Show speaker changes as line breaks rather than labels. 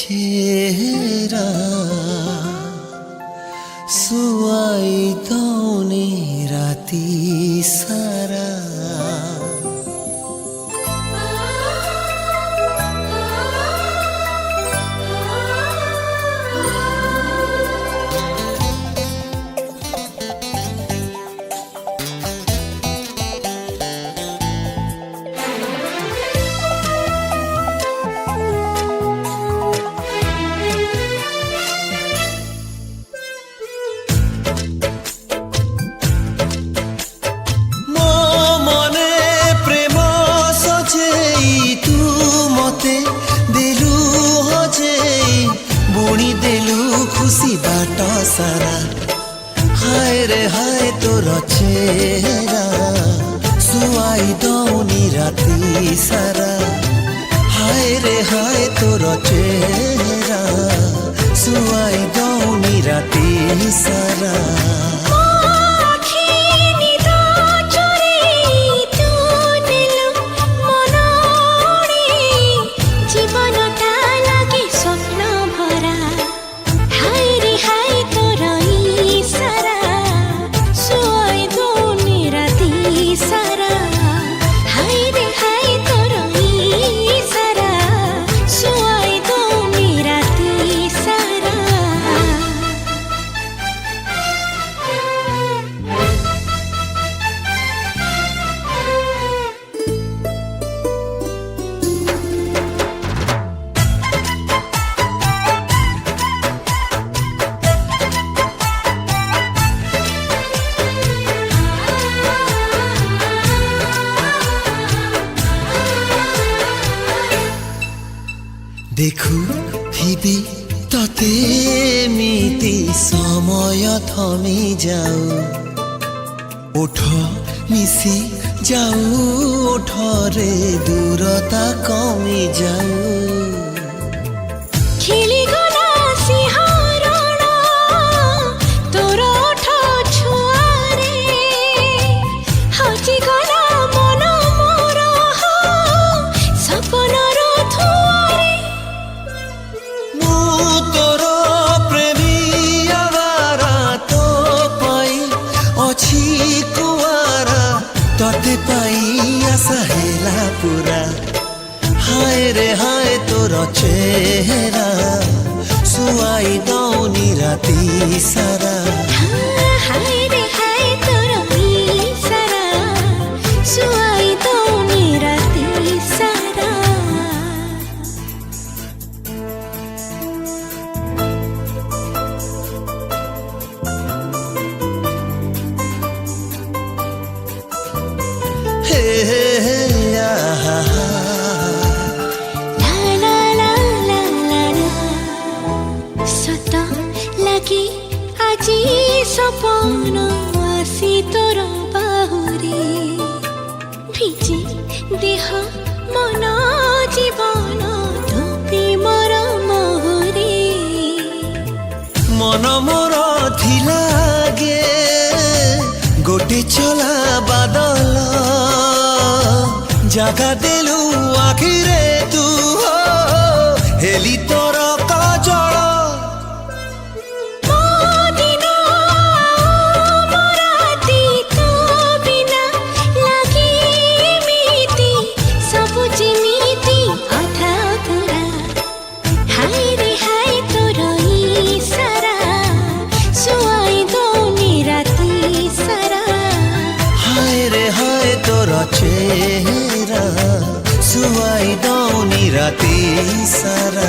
चेहरा सुआई दौने राती सारा खुशी बाटा सारा हाय रे हाय तोर चेहरा सुआई दौनी राती सारा हाय रे हाय तोर चेहरा सुआई दौनी राती सारा देखु थिबी तते मिति समय थमी जाऊ ओठ मिसी जाऊ ओठरे दूरता कमी जाऊ
खेली गला सिंहारण तोर ओठ छुआरे हजी गला मन मोर सपन
तोते पाई आशा हेला पूरा हाय रे हाय तोर चेहरा सुआई दौनी राती सारा
हाय रे हाय तोर सारा सुआई दौनी राती सारा सत लगी आजी सपन आसी तोर बाहुरे भिजे देह मन जीवन धोपी मोर मोहरे
मन मोर धिलागे गोटे चला बादल जगा देलु आखिरे तू हेली तोर काजल चेहरा सुआई दौनी राती सारा।